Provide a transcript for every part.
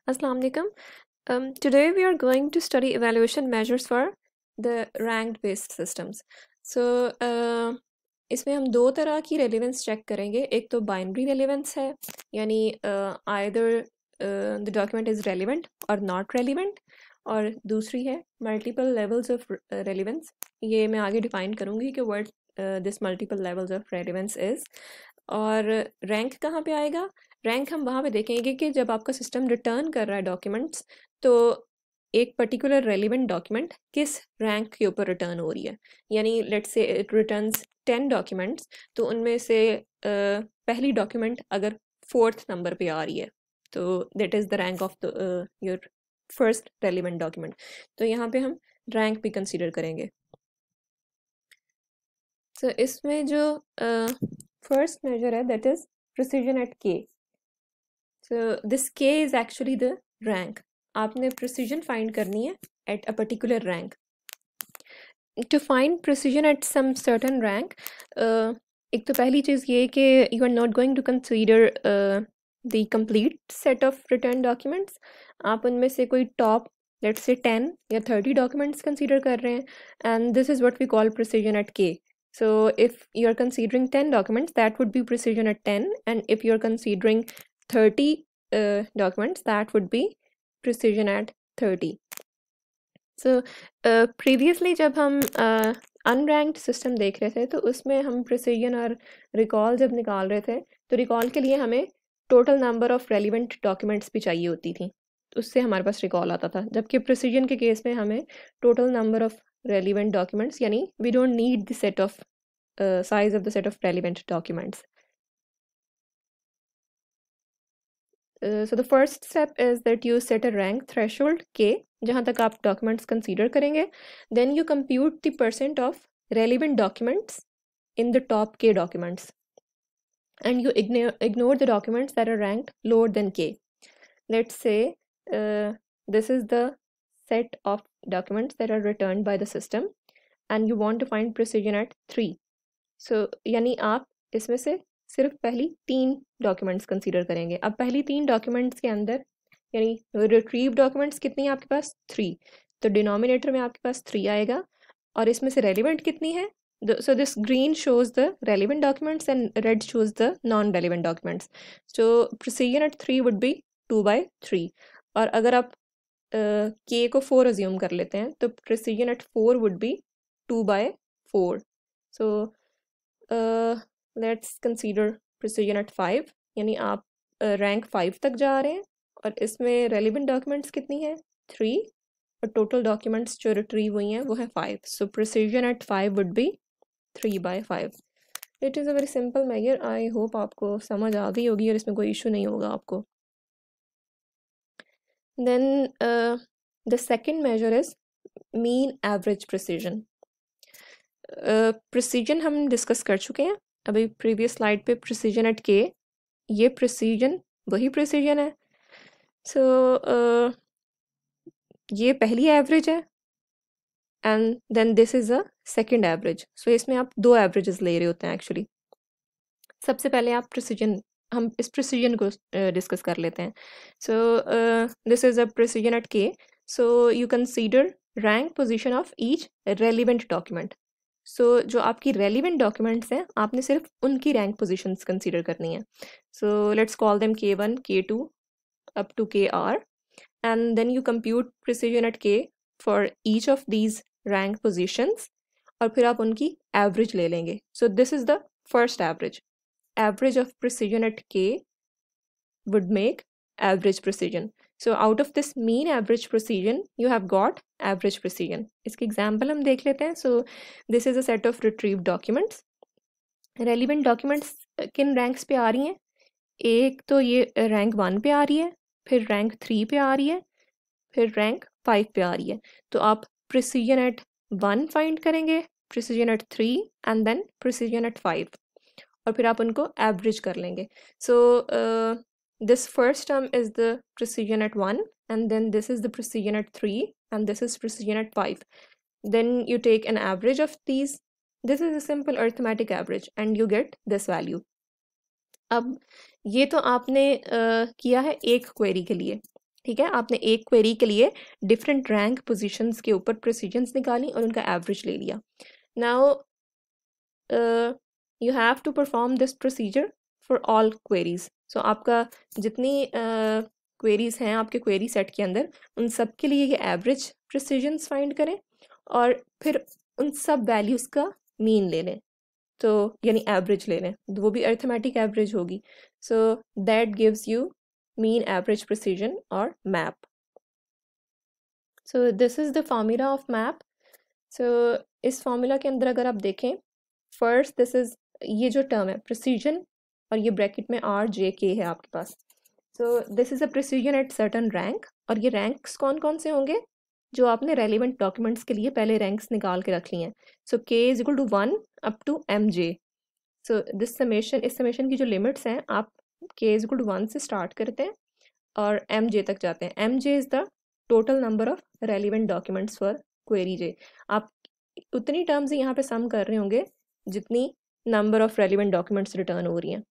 Assalamu alaikum. Today we are going to study evaluation measures for the ranked based systems. So इसमें हम दो तरह की relevance check करेंगे. एक तो बाइनरी रेलिवेंस है, यानी either the document is relevant or not relevant, और दूसरी है मल्टीपल लेवल्स ऑफ रेलिवेंस. ये मैं आगे डिफाइन करूँगी कि what this multiple levels of relevance is. और रैंक कहाँ पे आएगा? रैंक हम वहाँ पे देखेंगे कि जब आपका सिस्टम रिटर्न कर रहा है डॉक्यूमेंट्स, तो एक पर्टिकुलर रेलिवेंट डॉक्यूमेंट किस रैंक के ऊपर रिटर्न हो रही है. यानी let's say it returns 10 documents, तो उनमें से पहली डॉक्यूमेंट अगर 4th नंबर पे आ रही है, तो that is the rank of the your first relevant document. तो यहाँ पे हम रैंक भी कंसीडर करेंगे. So इसमें जो first measure है, that is precision at k. So this k is actually the rank. आपने precision find करनी है at a particular rank. To find precision at some certain rank, एक तो पहली चीज़ ये कि you are not going to consider the complete set of returned documents. आप उनमें से कोई top, let's say 10 या 30 documents consider कर रहे हैं, and this is what we call precision at k. So if you're considering 10 documents, that would be precision at 10, and if you're considering 30 documents, that would be precision at 30. So previously जब हम unranked system देख रहे थे, तो उसमें हम precision और recall जब निकाल रहे थे, तो recall के लिए हमें total number of relevant documents भी चाहिए होती थी. उससे हमारे पास recall आता था. जबकि precision के केस में हमें total number of relevant documents, यानी we don't need the set of size of the set of relevant documents. So the first step is that you set a rank threshold k, जहाँ तक आप documents consider करेंगे. Then you compute the percent of relevant documents in the top k documents, and you ignore the documents that are ranked lower than k. Let's say this is the set of documents that are returned by the system, and you want to find precision at 3. So यानी आप इसमें से सिर्फ पहली 3 documents consider करेंगे. अब पहली 3 documents के अंदर यानी रिट्रीव डॉक्यूमेंट्स कितनी है आपके पास? 3. तो डिनोमिनेटर में आपके पास 3 आएगा, और इसमें से रेलिवेंट कितनी है? So this green shows the relevant documents and red shows the non-relevant documents. So precision at 3 would be 2/3. और अगर आप k को 4 अज्यूम कर लेते हैं, तो precision at 4 would be 2/4. So let's consider precision at 5, यानी आप रैंक 5 तक जा रहे हैं, और इसमें relevant documents कितनी है? 3, और total documents जो retrieve हुई हैं वो है 5. So precision at 5 would be 3/5. It is a very simple measure. I hope आपको समझ आ गई होगी और इसमें कोई इशू नहीं होगा आपको. Then the second measure is mean average precision. Precision हम डिस्कस कर चुके हैं अभी प्रीवियस स्लाइड पे. प्रिसीजन एट के, ये प्रिसीजन वही प्रिसीजन है. सो ये पहली एवरेज है, and then this is a second average. So इसमें आप 2 एवरेजेस ले रहे होते हैं एक्चुअली. सबसे पहले आप प्रिसीजन, हम इस प्रिसीजन को डिस्कस कर लेते हैं. So this is a precision at K. So you consider rank position of each relevant document. So जो आपकी रेलिवेंट डॉक्यूमेंट्स हैं, आपने सिर्फ उनकी रैंक पोजीशंस कंसीडर करनी है. So let's call them K1, K2 up to KR, and then you compute precision at K for each of these rank positions, और फिर आप उनकी एवरेज ले लेंगे. So this is the first average. Average of precision at K would make average precision. So out of this mean average precision, you have got average precision. इसके example हम देख लेते हैं. So this is a set of retrieved documents. Relevant documents किन ranks पे आ रही हैं? एक तो ये रैंक 1 पे आ रही है, फिर रैंक 3 पे आ रही है, फिर रैंक 5 पे आ रही है. तो आप precision at 1 फाइंड करेंगे, precision at 3, and then precision at 5, और फिर आप उनको एवरेज कर लेंगे. So this first term is the precision at 1, and then this is the precision at 3, and this is precision at 5. Then you take an average of these. This is a simple arithmetic average, and you get this value. अब ये तो आपने किया है एक query के लिए. ठीक है, आपने एक क्वेरी के लिए डिफरेंट रैंक पोजीशंस के ऊपर प्रिसीजंस निकाली और उनका एवरेज ले लिया. Now you have to perform this procedure for all queries. So आपका जितनी क्वेरीज हैं आपके क्वेरी सेट के अंदर, उन सब के लिए ये एवरेज प्रिसीजंस फाइंड करें और फिर उन सब वैल्यूज़ का मीन ले लें. तो यानी एवरेज ले लें, वो भी अर्थमेटिक एवरेज होगी. So that gives you mean average precision और MAP. So this is the formula of MAP. So इस फॉर्मूला के अंदर अगर आप देखें, फर्स्ट दिस इज़, ये जो टर्म है प्रिसीजन और ये ब्रैकेट में RJK है आपके पास. So this is a precision at certain rank. और ये रैंक्स कौन कौन से होंगे? जो आपने रेलिवेंट डॉक्यूमेंट्स के लिए पहले रैंक्स निकाल के रख ली हैं. So K is equal to 1 up to MJ. So this summation, इस समेशन की जो लिमिट्स हैं, आप K इज इक्वल टू 1 से स्टार्ट करते हैं और MJ तक जाते हैं. MJ is the total number of relevant documents for query J. आप उतनी टर्म्स यहाँ पे सम कर रहे होंगे जितनी number of relevant documents return हो रही हैं.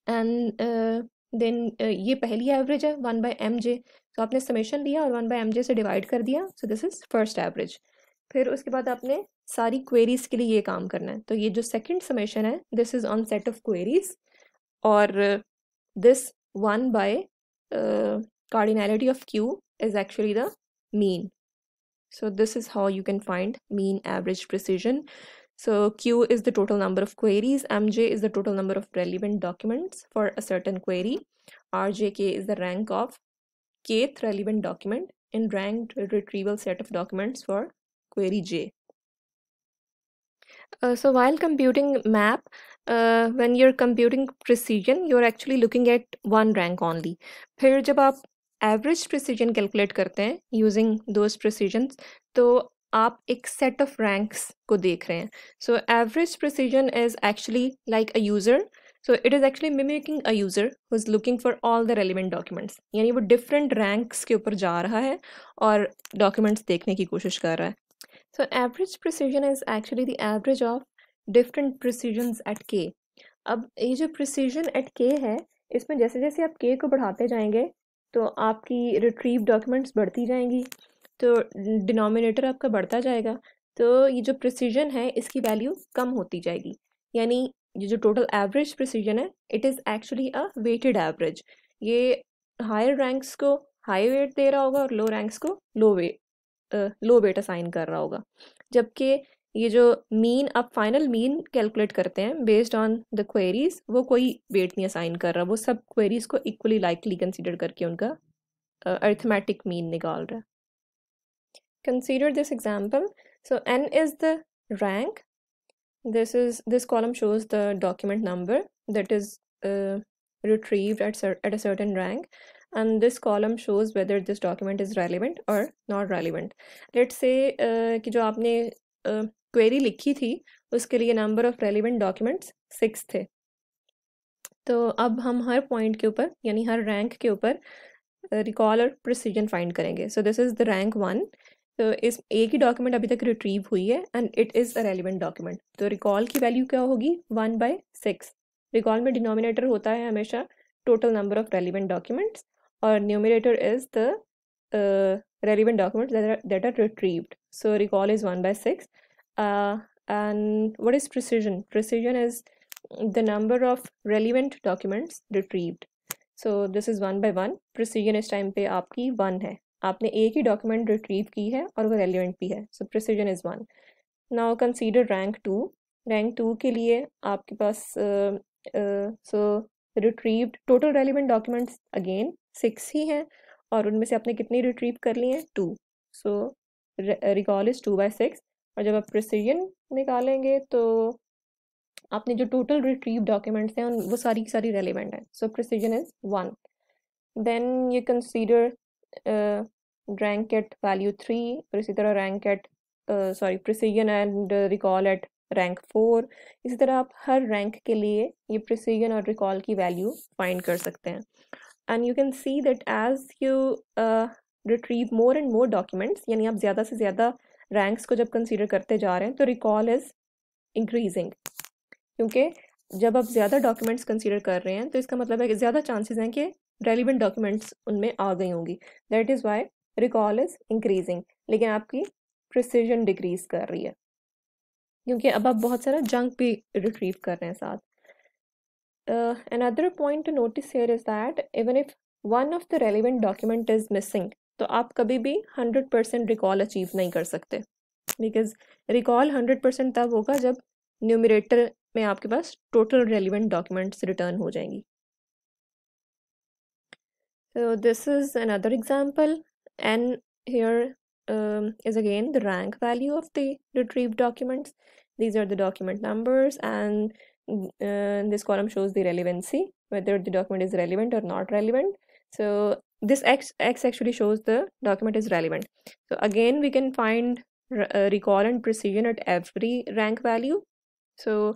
एंड देन ये पहली एवरेज है 1 बाय MJ. तो आपने समेशन लिया और 1 बाय MJ से डिवाइड कर दिया. सो दिस इज फर्स्ट एवरेज. फिर उसके बाद आपने सारी क्वेरीज के लिए ये काम करना है. तो ये जो सेकंड समेशन है, this is on set of queries, और this 1 by cardinality of Q is actually the mean. So this is how you can find mean average precision. So Q is the total number of queries, MJ is the total number of relevant documents for a certain query, RJK is the rank of kth relevant document in ranked retrieval set of documents for query J. So while computing map, when you're computing precision, you're actually looking at one rank only. फिर जब आप average precision calculate करते हैं using those प्रिसीजन्स, तो आप एक set of ranks को देख रहे हैं. सो average precision is actually like a user. So it is actually mimicking a user who is looking for all the relevant documents. यानी वो डिफरेंट रैंक्स के ऊपर जा रहा है और डॉक्यूमेंट्स देखने की कोशिश कर रहा है. So average precision is actually the average of different precisions at K. अब ये जो प्रिसीजन एट K है, इसमें जैसे जैसे आप K को बढ़ाते जाएंगे तो आपकी रिट्रीव डॉक्यूमेंट्स बढ़ती जाएंगी, तो डिनोमिनेटर आपका बढ़ता जाएगा. तो ये जो प्रिसीजन है इसकी वैल्यू कम होती जाएगी. यानी ये जो टोटल एवरेज प्रिसीजन है, it is actually a weighted average. ये हायर रैंक्स को हाई वेट दे रहा होगा और लो रैंक्स को लो वेट असाइन कर रहा होगा. जबकि ये जो मीन, आप फाइनल मीन कैलकुलेट करते हैं बेस्ड ऑन द क्वेरीज, वो कोई वेट नहीं असाइन कर रहा, वो सब क्वेरीज को इक्वली लाइकली कंसीडर करके उनका अर्थमेटिक मीन निकाल रहा है. Consider this example. So n is the rank. this column shows the document number that is retrieved at a certain rank, and this column shows whether this document is relevant or not relevant. Let's say कि जो आपने query लिखी थी उसके लिए number of relevant documents 6 थे. तो अब हम हर पॉइंट के ऊपर यानी हर रैंक के ऊपर रिकॉल और प्रिसीजन फाइंड करेंगे. सो दिस इज़ द रैंक 1. तो इस एक ही डॉक्यूमेंट अभी तक रिट्रीव हुई है and it is a relevant document. तो रिकॉल की वैल्यू क्या होगी? 1 बाय 6. रिकॉल में डिनोमिनेटर होता है हमेशा total number of relevant documents और numerator is the relevant documents that are retrieved. So recall is 1 by 6. And what is precision? Precision is the number of relevant documents retrieved. So this is 1 by 1. Precision इस time पे आपकी 1 है. आपने एक ही document retrieve की है और वो रेलिवेंट भी है. So precision is 1. Now consider rank 2. Rank 2 के लिए आपके पास so retrieved total relevant documents again 6 ही हैं और उनमें से आपने कितनी रिट्रीव कर ली हैं? 2. सो रिकॉल इज़ 2 by 6. और जब आप प्रिसीजन निकालेंगे तो आपने जो टोटल रिट्रीव डॉक्यूमेंट्स हैं वो सारी की सारी रेलिवेंट हैं. So precision is 1. Then you consider rank at value 3 और इसी तरह rank at precision and recall at rank 4. इसी तरह आप हर रैंक के लिए ये प्रिसीजन और रिकॉल की वैल्यू फाइंड कर सकते हैं. And you can see that as you retrieve more and more documents, यानी आप ज़्यादा से ज़्यादा रैंक्स को जब कंसीडर करते जा रहे हैं तो रिकॉल इज़ इंक्रीजिंग. क्योंकि जब आप ज़्यादा डॉक्यूमेंट्स कंसीडर कर रहे हैं तो इसका मतलब है कि ज़्यादा चांसेस हैं कि रेलिवेंट डॉक्यूमेंट्स उनमें आ गई होंगी, that is why recall is increasing, लेकिन आपकी प्रिसीजन डिक्रीज कर रही है क्योंकि अब आप बहुत सारा जंक भी रिट्रीव कर रहे हैं साथ. Another point to notice here is that even if one of the relevant document is missing, तो आप कभी भी 100% रिकॉल अचीव नहीं कर सकते, बिकॉज रिकॉल 100% तब होगा जब न्यूमरेटर में आपके पास टोटल रेलिवेंट डॉक्यूमेंट्स रिटर्न हो जाएंगी. So this is another example, and here is again the rank value of the retrieved documents. These are the document numbers, and this column shows the relevancy, whether the document is relevant or not relevant. So this X actually shows the document is relevant. So again we can find recall and precision at every rank value. So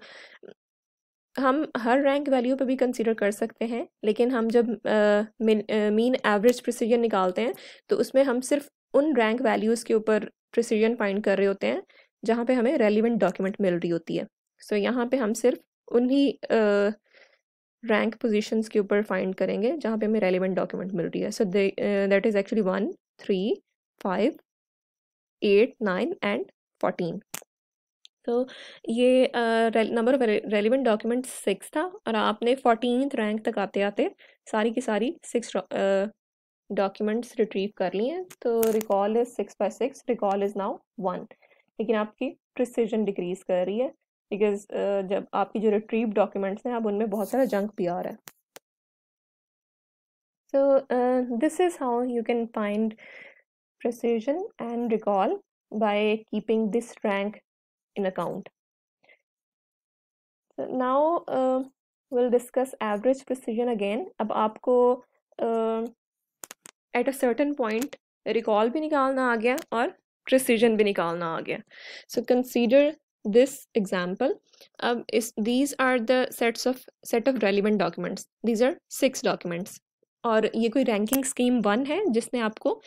हम हर rank value पे भी consider कर सकते हैं, लेकिन हम जब mean average precision निकालते हैं तो उसमें हम सिर्फ उन रैंक वैल्यूज़ के ऊपर प्रिसीजन फाइंड कर रहे होते हैं जहाँ पे हमें रेलिवेंट डॉक्यूमेंट मिल रही होती है. सो यहाँ पे हम सिर्फ उन्हीं रैंक पोजीशंस के ऊपर फाइंड करेंगे जहाँ पे हमें रेलिवेंट डॉक्यूमेंट मिल रही है. So that is actually 1, 3, 5, 8, 9 and 14. तो ये नंबर ऑफ रेलिवेंट डॉक्यूमेंट 6 था और आपने 14th रैंक तक आते आते सारी की सारी 6 डॉक्यूमेंट्स रिट्रीव कर लिए हैं. तो recall is 6/6, recall is now 1, लेकिन आपकी प्रिसीजन डिक्रीज कर रही है बिकॉज जब आपकी जो रिट्रीव डॉक्यूमेंट्स हैं अब उनमें बहुत सारा जंक भी आ रहा है. So this is how you can find precision and recall by keeping this rank in account. So now we'll discuss average precision again. अब आपको at a certain point recall भी निकालना आ गया और precision भी निकालना आ गया. So consider this example. अब these are the set of relevant documents. These are 6 documents. और ये कोई रैंकिंग स्कीम 1 है जिसने आपको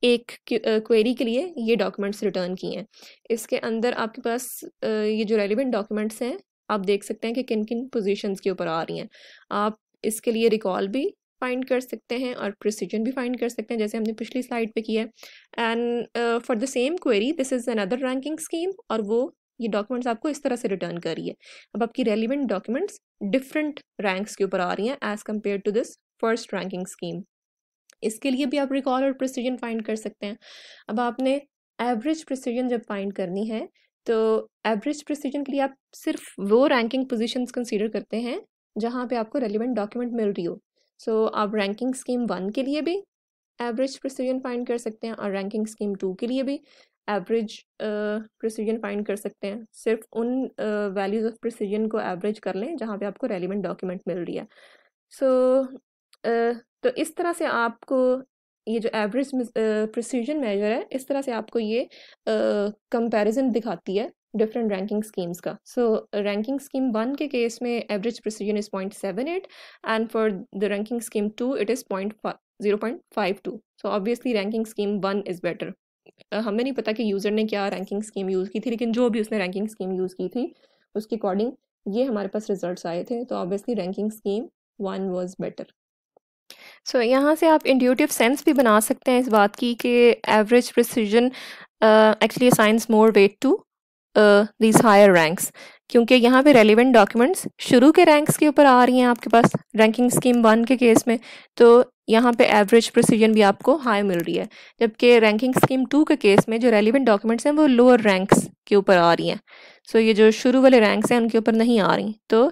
एक क्वेरी के लिए ये डॉक्यूमेंट्स रिटर्न किए हैं. इसके अंदर आपके पास ये जो रेलिवेंट डॉक्यूमेंट्स हैं आप देख सकते हैं कि किन किन पोजीशंस के ऊपर आ रही हैं. आप इसके लिए रिकॉल भी फाइंड कर सकते हैं और प्रिसीजन भी फाइंड कर सकते हैं जैसे हमने पिछली स्लाइड पे किया है. And for the same query this is another ranking scheme और वो ये डॉक्यूमेंट्स आपको इस तरह से रिटर्न कर रही है. अब आपकी रेलिवेंट डॉक्यूमेंट्स डिफरेंट रैंक्स के ऊपर आ रही हैं as compared to this first ranking scheme. इसके लिए भी आप रिकॉल और प्रिसीजन फाइंड कर सकते हैं. अब आपने एवरेज प्रिसीजन जब फाइंड करनी है तो एवरेज प्रिसीजन के लिए आप सिर्फ वो रैंकिंग पोजीशंस कंसीडर करते हैं जहाँ पे आपको रेलिवेंट डॉक्यूमेंट मिल रही हो. सो आप रैंकिंग स्कीम 1 के लिए भी एवरेज प्रिसीजन फाइंड कर सकते हैं और रैंकिंग स्कीम 2 के लिए भी एवरेज प्रिसीजन फाइंड कर सकते हैं. सिर्फ उन वैल्यूज़ ऑफ प्रिसीजन को एवरेज कर लें जहाँ पे आपको रेलिवेंट डॉक्यूमेंट मिल रही है. तो इस तरह से आपको ये जो एवरेज प्रिसीजन मेजर है इस तरह से आपको ये कंपैरिजन दिखाती है डिफरेंट रैंकिंग स्कीम्स का. सो रैंकिंग स्कीम 1 के केस में average precision is 0.78 and for the ranking scheme 2 it is 0.52. So obviously ranking scheme 1 is better. हमें नहीं पता कि यूज़र ने क्या रैंकिंग स्कीम यूज़ की थी, लेकिन जो भी उसने रैंकिंग स्कीम यूज़ की थी उसके अकॉर्डिंग ये हमारे पास रिजल्ट्स आए थे. तो obviously ranking scheme 1 was better. So यहाँ से आप इंट्यूटिव सेंस भी बना सकते हैं इस बात की कि average precision actually assigns more weight to these higher ranks, क्योंकि यहाँ पे रेलिवेंट डॉक्यूमेंट्स शुरू के रैंक्स के ऊपर आ रही हैं आपके पास रैंकिंग स्कीम 1 के केस में. तो यहाँ पे एवरेज प्रिसीजन भी आपको हाई मिल रही है, जबकि रैंकिंग स्कीम 2 के केस में जो रेलिवेंट डॉक्यूमेंट्स हैं वो लोअर रैंक्स के ऊपर आ रही हैं. सो ये जो शुरू वाले रैंक्स हैं उनके ऊपर नहीं आ रही, तो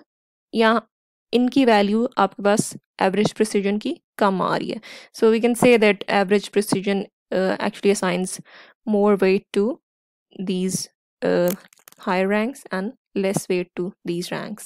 यहाँ इनकी वैल्यू आपके पास एवरेज प्रिसीजन की कम आ रही है. So we can say that average precision actually assigns more weight to these higher ranks and less weight to these ranks.